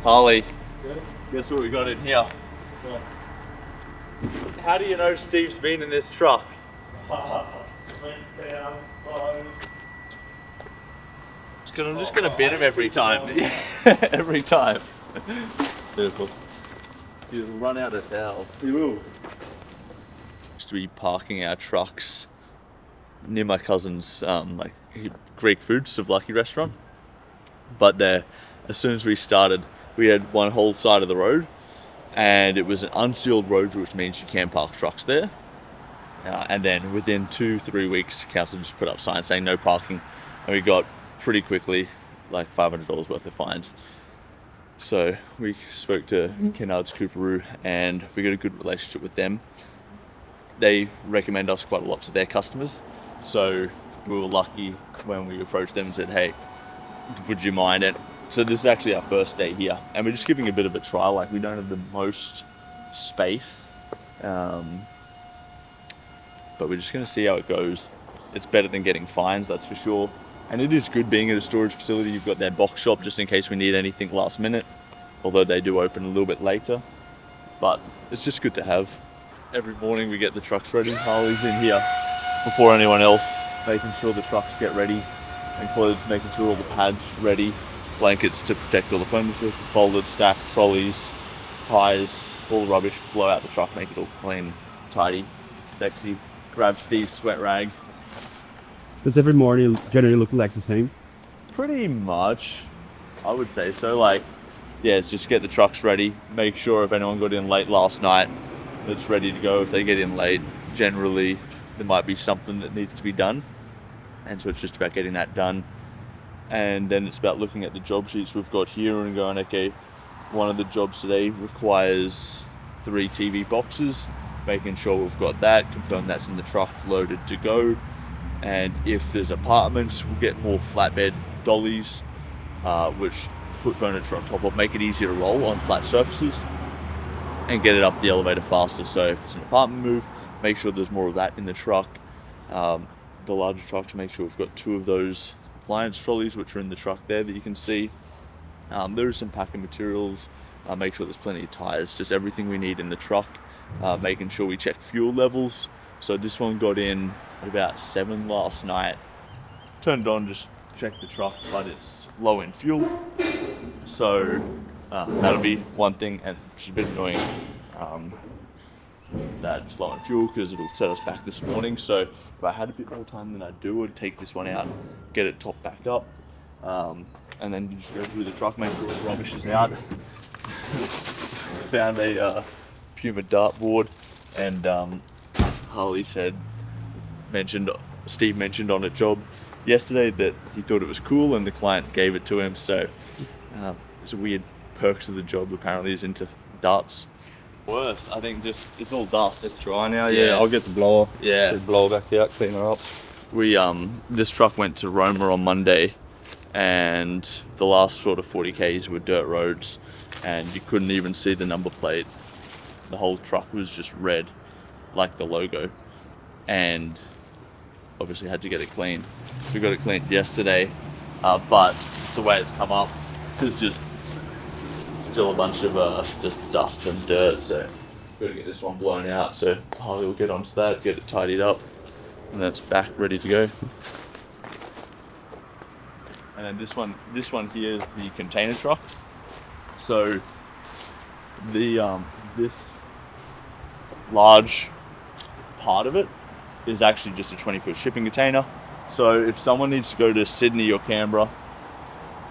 Harley, Yes. guess what we got in here? What? How do you know Steve's been in this truck? Went down, closed. I'm just gonna bin him every time. Every time. Beautiful. He'll run out of towels. He will. Used to be parking our trucks near my cousin's Greek food, souvlaki restaurant. But there, as soon as we started, we had one whole side of the road, and it was an unsealed road, which means you can park trucks there. And then within 2-3 weeks, council just put up signs saying no parking, and we got pretty quickly like $500 worth of fines. So we spoke to Kennard's Cooperoo, and we got a good relationship with them. They recommend us quite a lot to their customers, so we were lucky when we approached them and said, hey, would you mind it? So this is actually our first day here, and we're just giving a bit of a trial. Like, we don't have the most space, but we're just going to see how it goes. It's better than getting fines, that's for sure. And it is good being at a storage facility. You've got their box shop just in case we need anything last minute, although they do open a little bit later. But it's just good to have. Every morning we get the trucks ready. Harley's in here before anyone else, making sure the trucks get ready, including making sure all the pads ready, blankets to protect all the furniture, folded, stacked, trolleys, tyres, all the rubbish, blow out the truck, make it all clean, tidy, sexy. Grab Steve's sweat rag. Does every morning generally look like the same? Pretty much, I would say so. Like, yeah, it's just get the trucks ready, make sure if anyone got in late last night, it's ready to go. If they get in late, generally there might be something that needs to be done, and so it's just about getting that done. And then it's about looking at the job sheets we've got here and going, okay, one of the jobs today requires 3 TV boxes, making sure we've got that, confirm that's in the truck, loaded to go. And if there's apartments, we'll get more flatbed dollies, which put furniture on top of, make it easier to roll on flat surfaces and get it up the elevator faster. So if it's an apartment move, make sure there's more of that in the truck. The larger trucks, make sure we've got 2 of those appliance trolleys, which are in the truck there that you can see. There are some packing materials, make sure there's plenty of tires, just everything we need in the truck. Making sure we check fuel levels. So this one got in at about 7 last night. Turned it on, just checked the truck, but it's low in fuel. So that'll be one thing, and which is a bit annoying. That it's low in fuel because it'll set us back this morning. So if I had a bit more time than I do, I'd take this one out, get it topped back up, and then you just go through the truck, make sure the rubbish is out. Found a Puma dartboard, and Harley Steve mentioned on a job yesterday that he thought it was cool, and the client gave it to him. So it's a weird perks of the job. Apparently, is into darts. Worse, I think just it's all dust. It's dry now. Yeah, I'll get the blower. Yeah, the blower back out, clean her up. We this truck went to Roma on Monday, and the last sort of 40 k's were dirt roads, and you couldn't even see the number plate. The whole truck was just red, like the logo, and obviously had to get it cleaned. We got it cleaned yesterday, but the way it's come up is just still a bunch of just dust and dirt, so got to get this one blown out. So Harley will get onto that, get it tidied up, and then it's back ready to go. And then this one here is the container truck. So the this large part of it is actually just a 20-foot shipping container. So if someone needs to go to Sydney or Canberra,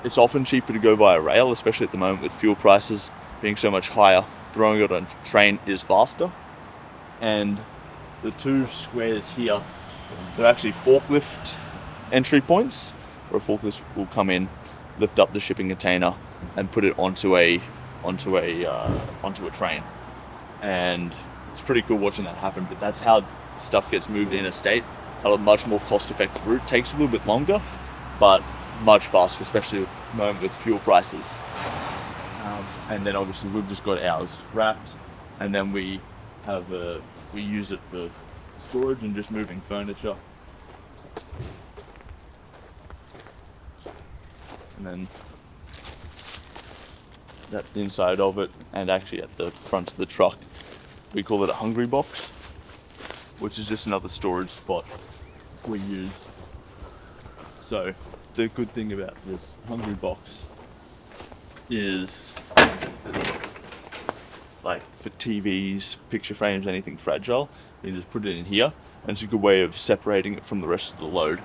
it's often cheaper to go via rail, especially at the moment with fuel prices being so much higher. Throwing it on a train is faster. And the 2 squares here, they're actually forklift entry points, where a forklift will come in, lift up the shipping container, and put it onto a train. And it's pretty cool watching that happen. But that's how stuff gets moved interstate. A much more cost-effective route. Takes a little bit longer, but much faster, especially at the moment with fuel prices. And then obviously we've just got ours wrapped, and then we use it for storage and just moving furniture. And then That's the inside of it, and actually at the front of the truck, we call it a hungry box, which is just another storage spot we use. So the good thing about this hungry box is like for TVs, picture frames, anything fragile, you just put it in here, and it's a good way of separating it from the rest of the load.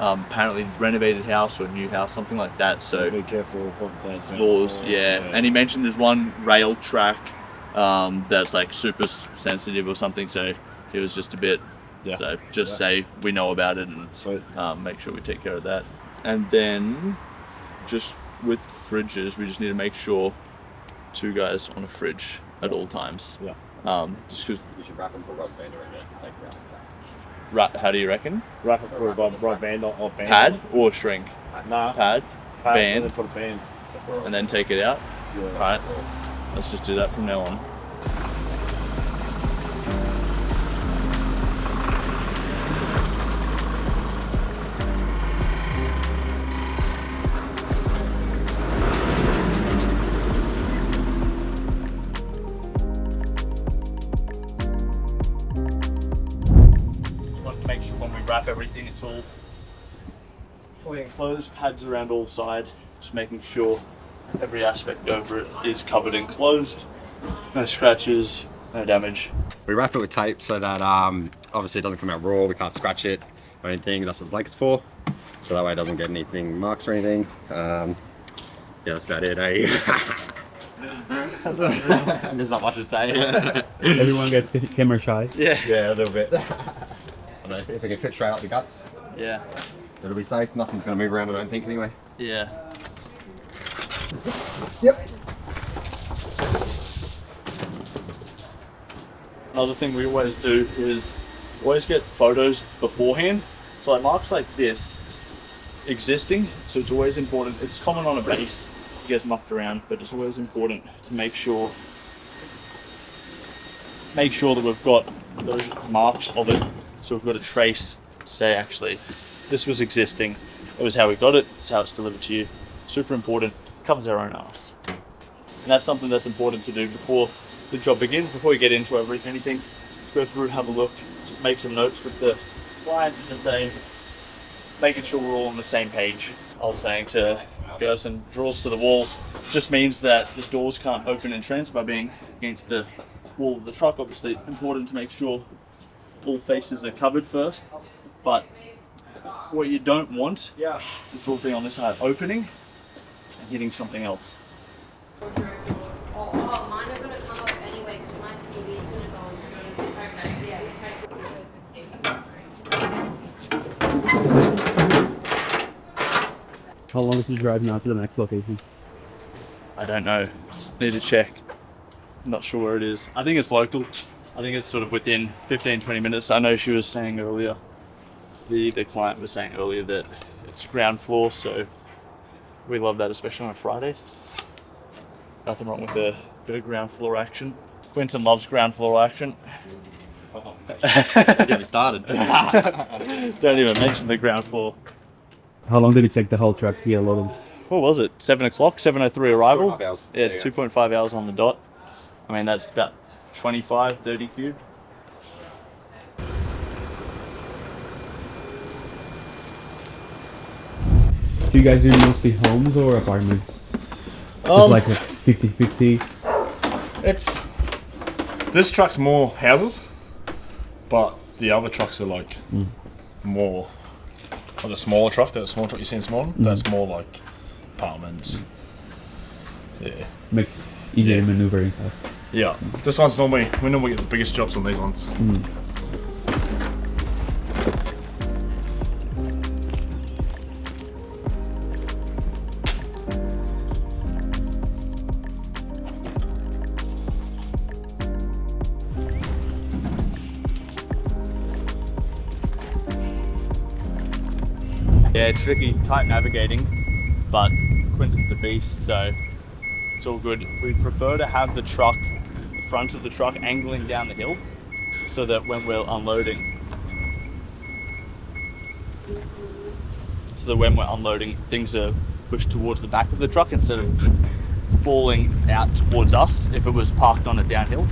Apparently renovated house or new house, something like that. So Be careful of floors, yeah. And he mentioned there's one rail track that's like super sensitive or something. So it was just a bit. Yeah. So just say we know about it and Sweet. make sure we take care of that. And then just with fridges, we just need to make sure 2 guys on a fridge at all times. Yeah. Just because. You should wrap and put rubber band around it and take it out. How do you reckon? Wrap it with a rubber band or band. Pad or shrink? Nah. Pad, Pad, band, and then put a band. and then take it out. Yeah. Right. Let's just do that from now on. Want to make sure when we wrap everything, it's all fully enclosed, pads around all sides, just making sure every aspect over it is covered and closed. No scratches, no damage. We wrap it with tape so that obviously it doesn't come out raw, we can't scratch it or anything. That's what the blanket's for. So that way it doesn't get anything, marks or anything. Yeah, that's about it, eh? There's not much to say. Everyone gets camera shy. Yeah, a little bit. If it can fit straight up the guts, Yeah. it'll be safe. Nothing's going to move around, I don't think, anyway. Yeah. Yep. Another thing we always do is always get photos beforehand. So like marks like this existing, so it's always important. It's common on a base, it gets mucked around, but it's always important to make sure that we've got those marks of it. So we've got a trace to say actually this was existing, it was how we got it, it's how it's delivered to you. Super important, covers our own ass. And that's something that's important to do before the job begins, before you get into anything. Go through, have a look, just make some notes with the client and just say, making sure we're all on the same page. I was saying to Gerson, drawers to the wall just means that the doors can't open and trans by being against the wall of the truck. Obviously, important to make sure all faces are covered first, but what you don't want is all being on this side opening and hitting something else. Oh, mine are going to come up anyway because my TV is going to go on. Okay. Yeah, How long is the drive now to the next location? I don't know. Need to check. I'm not sure where it is. I think it's local. I think it's sort of within 15-20 minutes. I know she was saying earlier, the client was saying earlier that it's ground floor, so we love that, especially on a Friday. Nothing wrong with a bit of ground floor action. Quentin loves ground floor action. Get me started. Don't even mention the ground floor. How long did it take the whole truck to get loaded? What was it? 7 o'clock, 7:03 arrival? 2.5 hours. Yeah, There you go. 2.5 hours on the dot. I mean, that's about 25, 30 cube. Do you guys do mostly homes or apartments? It's like a 50-50. It's this truck's more houses, but the other trucks are like more. Like the smaller truck, that small truck you see in small, that's more like apartments. Yeah. Makes easier Yeah. to maneuver and stuff. Yeah. This one's we normally get the biggest jobs on these ones. Yeah, it's tricky, tight navigating, but Quentin's a beast, so it's all good. We prefer to have the front of the truck angling down the hill, so that when we're unloading, things are pushed towards the back of the truck instead of falling out towards us if it was parked on a downhill.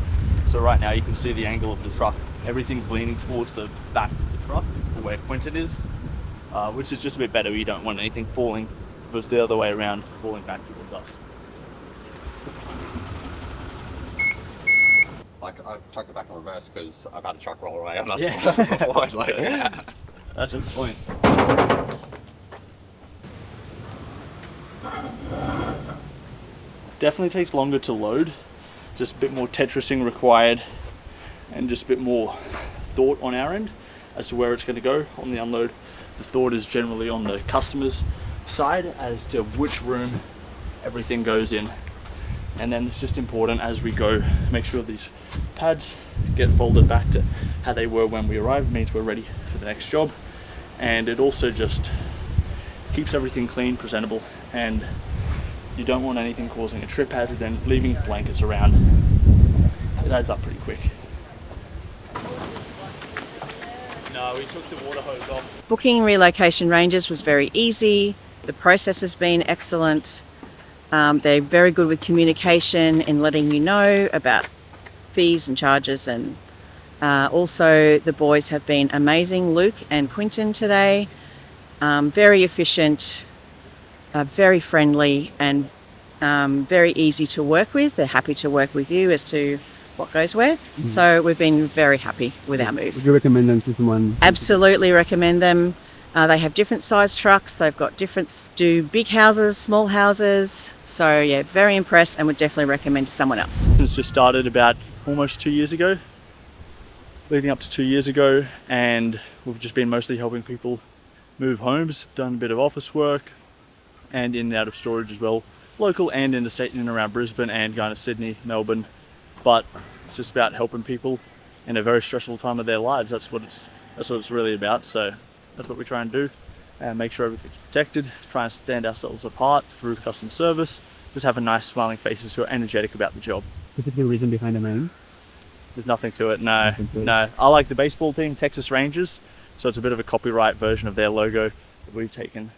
So right now you can see the angle of the truck. Everything's leaning towards the back of the truck to where Quinton is, which is just a bit better. You don't want anything falling, if it was the other way around, falling back towards us. Like, I chucked it back in reverse because I've had a truck roll away. I'm not Yeah. forward. Like, That's a good point. Definitely takes longer to load, just a bit more Tetrising required and just a bit more thought on our end as to where it's going to go on the unload. The thought is generally on the customer's side as to which room everything goes in, and then it's just important as we go make sure these pads get folded back to how they were when we arrived. It means we're ready for the next job, and it also just keeps everything clean, presentable, and you don't want anything causing a trip hazard and leaving blankets around. It adds up pretty quick. No, we took the water hose off. Booking Relocation Rangers was very easy. The process has been excellent. They're very good with communication and letting you know about fees and charges, and also the boys have been amazing, Luke and Quinton today. Very efficient, very friendly, and very easy to work with. They're happy to work with you as to what goes where. So we've been very happy with our move. Would you recommend them to someone? Absolutely recommend them. They have different size trucks. They've got do big houses, small houses. So yeah, very impressed, and would definitely recommend to someone else. It's just started about almost 2 years ago, leading up to 2 years ago, and we've just been mostly helping people move homes, done a bit of office work and in and out of storage as well, local and interstate in and around Brisbane and going to Sydney, Melbourne. But it's just about helping people in a very stressful time of their lives. That's what it's really about. So that's what we try and do, and make sure everything's protected, try and stand ourselves apart through customer service, just having nice smiling faces who are energetic about the job. Specific reason behind the name? There's nothing to it, no. Nothing to it. No. I like the baseball team, Texas Rangers, so it's a bit of a copyright version of their logo that we've taken.